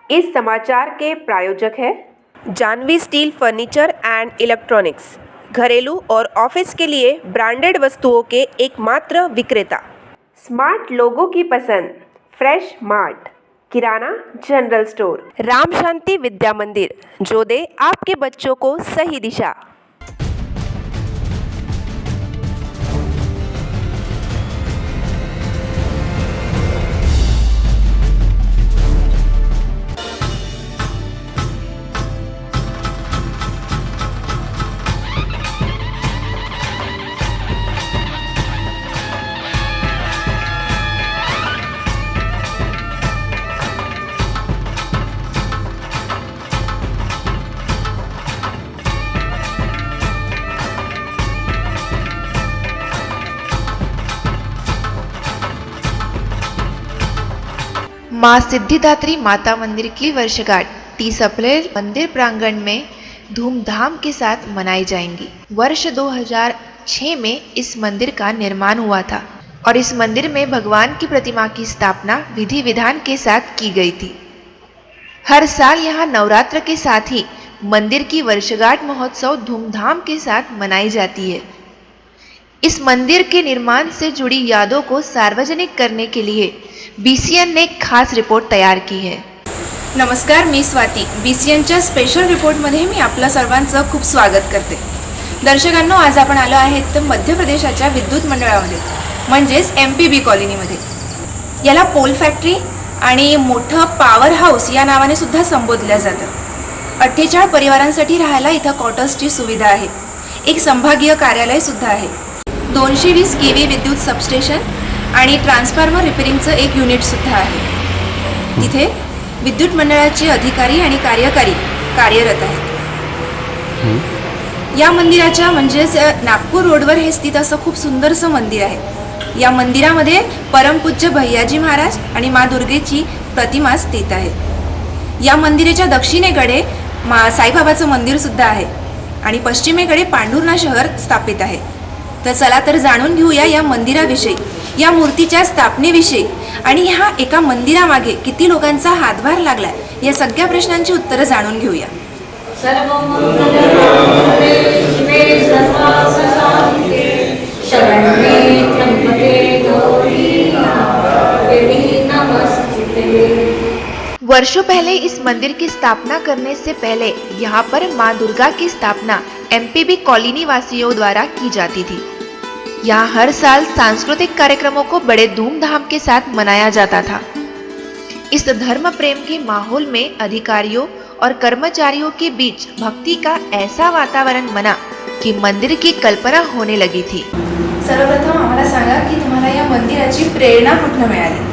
इस समाचार के प्रायोजक हैं Janvi steel furniture and electronics, घरेलू और ऑफिस के लिए ब्रांडेड वस्तुओं के एकमात्र विक्रेता। स्मार्ट लोगों की पसंद, फ्रेश मार्ट, किराना जनरल स्टोर, राम शांति विद्या मंदिर, जो दे आपके बच्चों को सही दिशा। मां सिद्धिदात्री माता मंदिर की वर्षगांठ 30 अप्रैल मंदिर प्रांगण में धूमधाम के साथ मनाई जाएंगी। वर्ष 2006 में इस मंदिर का निर्माण हुआ था और इस मंदिर में भगवान की प्रतिमा की स्थापना विधि विधान के साथ की गई थी। हर साल यहाँ नवरात्र के साथ ही मंदिर की वर्षगांठ महोत्सव धूमधाम के साथ मनाई जाती है। इस मंदिर के निर्माण से जुड़ी यादों को सार्वजनिक करने के लिए BCN ने एक खास रिपोर्ट तयार की है। नमस्कार, मी स्वाती। BCNच्या स्पेशल रिपोर्टमध्ये मी आपलं सर्वांचं खूप स्वागत करते। दर्शकांनो, आज आपण आलो आहेत मध्य प्रदेशाच्या विद्युत मंडळामध्ये, म्हणजेच MPB कॉलनीमध्ये। याला पोल फॅक्टरी आणि मोठं पॉवर हाऊस या नावाने सुद्धा संबोधलं जातं। 48 परिवारांसाठी राहायला इथं क्वार्टर्सची सुविधा आहे। एक संभागीय कार्यालय सुद्धा आहे। 220 kV विद्युत सबस्टेशन आणि ट्रान्सफॉर्मर रिपेरिंगचं एक युनिट सुद्धा आहे। तिथे विद्युत मंडळाचे अधिकारी आणि कार्यकारी कार्यरत आहेत। या मंदिराच्या म्हणजेच नागपूर रोडवर हे स्थित असं खूप सुंदरसं मंदिर आहे। या मंदिरामध्ये परमपूज्य भैयाजी महाराज आणि माँ दुर्गेची प्रतिमा स्थित आहे। या मंदिराच्या दक्षिणेकडे साईबाबाचं मंदिर सुद्धा आहे आणि पश्चिमेकडे पांढुर्णा शहर स्थापित आहे। तर चला तर जाणून घेऊया या मंदिराविषयी, या मूर्तीच्या स्थापनेविषयी आणि ह्या एका मंदिरामागे किती लोकांचा हातभार लागलाय या सगळ्या प्रश्नांची उत्तरं जाणून घेऊया। वर्षों पहले इस मंदिर की स्थापना करने से पहले यहाँ पर माँ दुर्गा की स्थापना MPB कॉलोनी वासियों द्वारा की जाती थी। यहाँ हर साल सांस्कृतिक कार्यक्रमों को बड़े धूमधाम के साथ मनाया जाता था। इस धर्म प्रेम के माहौल में अधिकारियों और कर्मचारियों के बीच भक्ति का ऐसा वातावरण बना कि मंदिर की कल्पना होने लगी थी। सर्वप्रथम आम्हाला सांगा की तुम्हाला या मंदिराची प्रेरणा कुठून मिळाली?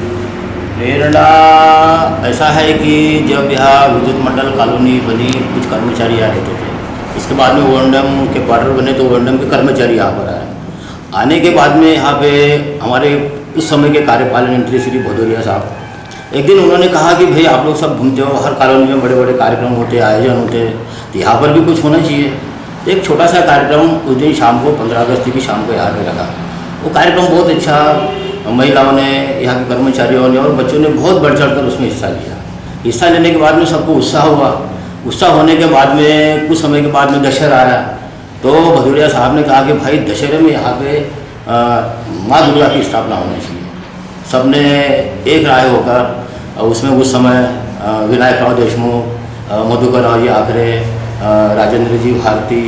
प्रेरणा ऐसा है कि जब यहाँ विद्युत मंडल कॉलोनी बनी, कुछ कर्मचारी यहाँ रहते थे। इसके बाद में ओएनडीएम के क्वार्टर बने तो ओएनडीएम के कर्मचारी यहाँ पर आए। आने के बाद में यहाँ पे हमारे उस समय के कार्यपालन मंत्री श्री भदौरिया साहब, एक दिन उन्होंने कहा कि भाई आप लोग सब घूमते हो, हर कॉलोनी में बड़े बड़े कार्यक्रम होते, आयोजन होते, तो यहाँ पर भी कुछ होना चाहिए। तो एक छोटा सा कार्यक्रम उस दिन शाम को 15 अगस्त की शाम को यहाँ पे रखा। वो कार्यक्रम बहुत अच्छा, महिलाओं ने, यहाँ के कर्मचारियों ने और बच्चों ने बहुत बढ़ चढ़ कर उसमें हिस्सा लिया। हिस्सा लेने के बाद में सबको उत्साह हुआ। उत्साह होने के बाद में कुछ समय के बाद में दशहरा आया, तो भदौरिया साहब ने कहा कि भाई दशहरे में यहाँ पे माँ दुर्गा की स्थापना होनी चाहिए। सबने एक राय होकर उसमें उस समय विनायक राव देशमुख, मधुकर राव जी आखरे, राजेंद्र जी भारती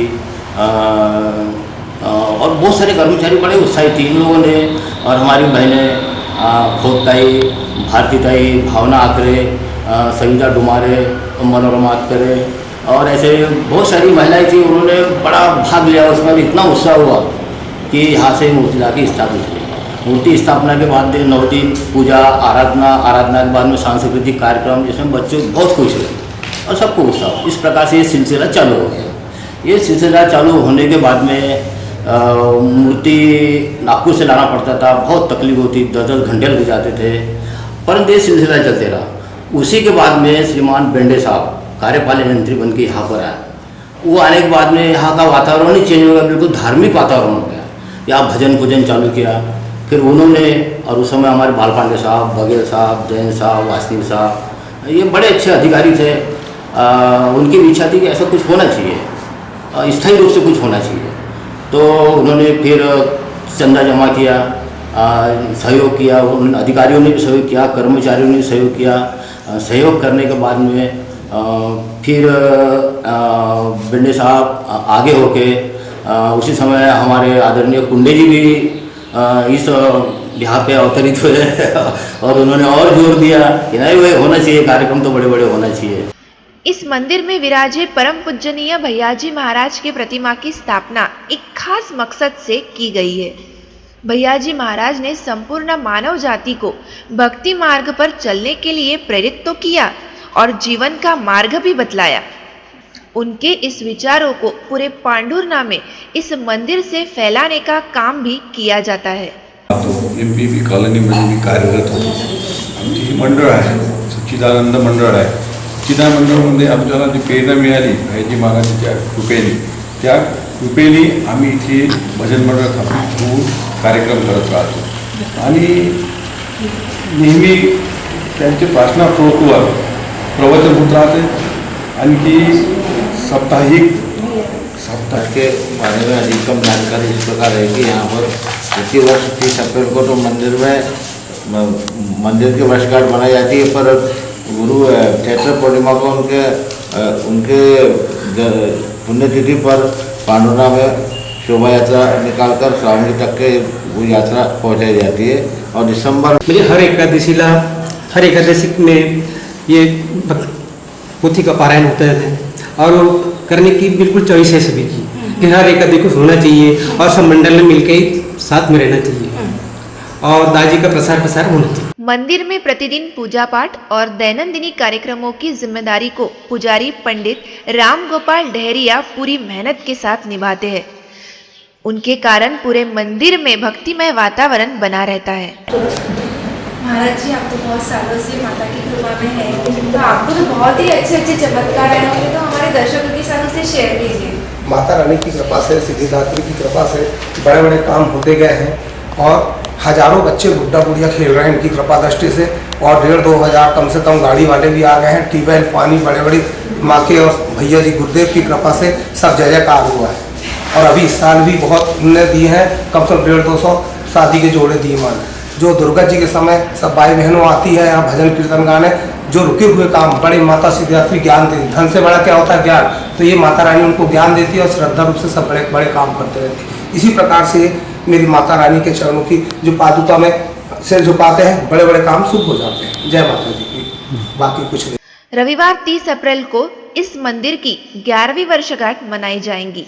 और बहुत सारे कर्मचारी बड़े उत्साहित थे। इन लोगों ने और हमारी बहनें खोदताई, भारतीताई, भावना आकरे, सविता डुमारे, मनोरमा आकरे और ऐसे बहुत सारी महिलाएं थी। उन्होंने बड़ा भाग लिया उसमें। इतना उत्साह हुआ कि यहाँ से मूर्ति ला के स्थापित हुई। मूर्ति स्थापना के बाद 9 दिन पूजा, आराधना के बाद में सांस्कृतिक कार्यक्रम, जिसमें बच्चे बहुत खुश हुए और सबको उत्साह। इस प्रकार से ये सिलसिला चालू हो गया। ये सिलसिला चालू होने के बाद में मूर्ति नागपुर से लाना पड़ता था, बहुत तकलीफ होती, 10-10 घंटे लग जाते थे, परंतु ये सिलसिला चलते रहा। उसी के बाद में श्रीमान बेंडे साहब कार्यपालन मंत्री बन के यहाँ पर आए। वो आने के बाद में यहाँ का वातावरण ही चेंज हो गया, बिल्कुल धार्मिक वातावरण हो गया। यहाँ भजन पूजन चालू किया। फिर उन्होंने, और उस समय हमारे बाल पांडे साहब, बघेल साहब, जैन साहब, वासनिक साहब, ये बड़े अच्छे अधिकारी थे। उनकी भी इच्छा थी कि ऐसा कुछ होना चाहिए, स्थायी रूप से कुछ होना चाहिए। तो उन्होंने फिर चंदा जमा किया, सहयोग किया, उन अधिकारियों ने भी सहयोग किया, कर्मचारियों ने भी सहयोग किया। सहयोग करने के बाद में फिर बेंडे साहब आगे होके उसी समय हमारे आदरणीय कुंडे जी भी इस यहाँ पे अवतरित हुए और उन्होंने और जोर दिया कि नहीं वही होना चाहिए, कार्यक्रम तो बड़े बड़े होना चाहिए। इस मंदिर में विराजे परम पूजनीय भैयाजी महाराज की प्रतिमा की स्थापना एक खास मकसद से की गई है। भैयाजी महाराज ने संपूर्ण मानव जाति को भक्ति मार्ग पर चलने के लिए प्रेरित तो किया और जीवन का मार्ग भी बतलाया। उनके इस विचारों को पूरे पांडुरना में इस मंदिर से फैलाने का काम भी किया जाता है। तो MPB कॉलनीमध्ये मी कार्यरत होतो। आमची ही मंडळ आहे, सच्चिदानंद मंडळ आहे। सच्चिदानंद मंडळामध्ये आमच्याला जी प्रेरणा मिळाली भैयाजी महाराजांच्या कृपेने, त्या कृपेने आम्ही इथे भजन मंडळ स्थापित होऊन कार्यक्रम करत राहतो आणि नेहमी त्यांचे प्रार्थना स्तोत्रावर प्रवचन होत राहते। आणखी साप्ताहिक के बारे में अधिकतम जानकारी इस प्रकार है कि यहाँ पर प्रति वर्ष 30 अप्रैल को तो मंदिर की वर्षगांठ मनाई जाती है, पर गुरु चैत्र पूर्णिमा को उनके पुण्यतिथि पर पांडुरना में शोभा यात्रा निकालकर श्रावणी तक के वो यात्रा पहुँचाई जाती है। और दिसंबर म्हणजे हर एकादशी में ये पोथी का पारायण होता है और वो करने की बिल्कुल चॉइस है सभी की कि हर एकादशी को होना चाहिए और सब मंडल में मिलकर साथ में रहना चाहिए और दाजी का प्रसार होना चाहिए। मंदिर में प्रतिदिन पूजा पाठ और दैनंदिनी कार्यक्रमों की जिम्मेदारी को पुजारी पंडित राम गोपाल डहरिया पूरी मेहनत के साथ निभाते हैं। उनके कारण पूरे मंदिर में भक्तिमय वातावरण बना रहता है। महाराज जी, आप तो बहुत सालों से माता की कृपा में हैं, तो आपको तो बहुत ही अच्छे अच्छे चमत्कार आए होंगे, तो हमारे दर्शकों के साथ उसे शेयर कीजिए। माता रानी की कृपा से, सिद्धिदात्री की कृपा से बड़े बड़े काम होते गए हैं और हजारों बच्चे गुड्डा गुड़िया खेल रहे हैं इनकी कृपा दृष्टि से। और 1,500-2 हज़ार कम से कम गाड़ी वाले भी आ गए हैं। ट्यूबवेल पानी बड़े बड़ी माँ के और भैया जी गुरुदेव की कृपा से सब जय जयकार हुआ है। और अभी इस साल भी बहुत उन्होंने दिए हैं, कम से कम 150-200 शादी के जोड़े दिए मान। जो दुर्गा जी के समय सब भाई बहनों आती है यहाँ भजन कीर्तन गाने, जो रुके हुए काम बड़ी माता सिद्धिदात्री ज्ञान देती। धन से बड़ा क्या होता है? ज्ञान। तो ये माता रानी उनको ज्ञान देती है और श्रद्धा रूप से सब बड़े बड़े काम करते रहते हैं। इसी प्रकार से मेरी माता रानी के चरणों की जो पादुका में सिर झुकाते हैं, बड़े बड़े काम शुभ हो जाते हैं। जय माता जी की। बाकी कुछ नहीं। रविवार 30 अप्रैल को इस मंदिर की 11वीं वर्षगांठ मनाई जाएंगी।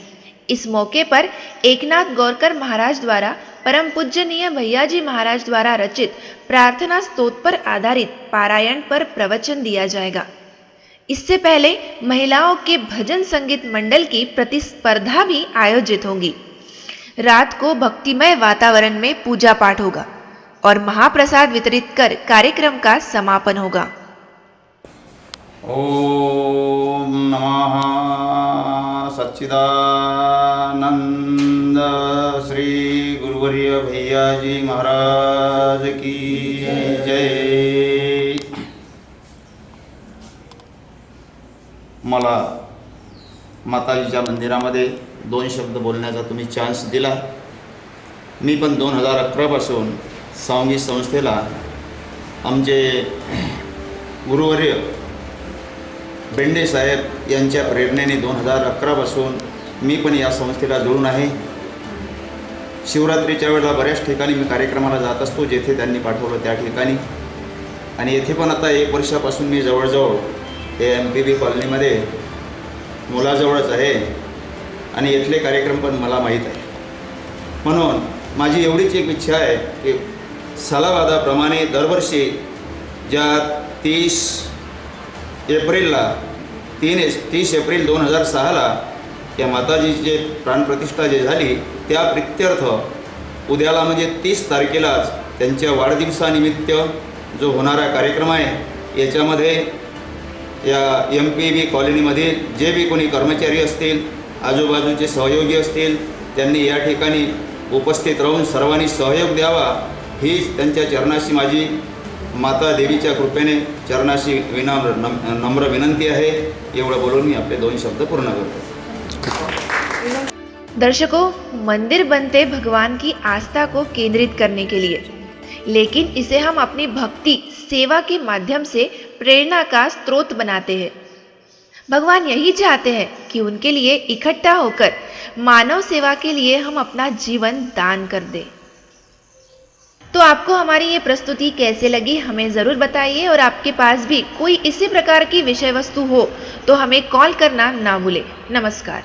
इस मौके पर एकनाथ गौरकर महाराज द्वारा परम पूजनीय भैयाजी महाराज द्वारा रचित प्रार्थना स्तोत्र पर आधारित पारायण पर प्रवचन दिया जाएगा। इससे पहले महिलाओं के भजन संगीत मंडल की प्रतिस्पर्धा भी आयोजित होंगी। रात को भक्तिमय वातावरण में पूजा पाठ होगा और महाप्रसाद वितरित कर कार्यक्रम का समापन होगा। ओम नमः सच्चिदानंद श्री गुरुवर्य भैयाजी महाराज की जय। मला माताजीच्या मंदिरामध्ये 2 शब्द बोलण्याचा तुम्ही चान्स दिला। मी पण 2011 पासून स्वामी संस्थेला आमचे गुरुवर्य बेंडे साहेब यांच्या प्रेरणेने 2011 पासून मी पण या संस्थेला जोडून आहे। शिवरात्रीच्या वेळेला बऱ्याच ठिकाणी मी कार्यक्रमाला जात असतो, जेथे त्यांनी पाठवलं त्या ठिकाणी। आणि येथे पण आता 1 वर्षापासून मी जवळजवळ हे MPB कॉलनीमध्ये मुलाजवळच आहे आणि इथले कार्यक्रम पण मला माहीत आहे। म्हणून माझी एवढीच एक इच्छा आहे की सालावादाप्रमाणे दरवर्षी ज्या 30 एप्रिलला 30 एप्रिल 2006ला त्या माताजीचे प्राणप्रतिष्ठा जे झाली त्या प्रित्यर्थ उद्याला म्हणजे 30 तारखेलाच त्यांच्या वाढदिवसानिमित्त जो होणारा कार्यक्रम आहे, याच्यामध्ये या MPB कॉलनीमध्ये जे बी कोणी कर्मचारी असतील, आजूबाजूचे सहयोगी असतील, त्यांनी या ठिकाणी उपस्थित राहून सर्वांनी सहयोग द्यावा, हीच त्यांच्या चरणाशी माझी माता देवीच्या कृपेने चरणाशी नम्र विनंती आहे. एवढं बोलून मी आपले 2 शब्द पूर्ण करतो. दर्शकों, मंदिर बनते भगवान की आस्था को केंद्रित करने के लिए, लेकिन इसे हम अपनी भक्ति सेवा के माध्यम से प्रेरणा का स्रोत बनाते हैं. भगवान यही चाहते हैं कि उनके लिए इकट्ठा होकर मानव सेवा के लिए हम अपना जीवन दान कर दें. तो आपको हमारी ये प्रस्तुति कैसे लगी हमें ज़रूर बताइए, और आपके पास भी कोई इसी प्रकार की विषय वस्तु हो तो हमें कॉल करना ना भूलें. नमस्कार.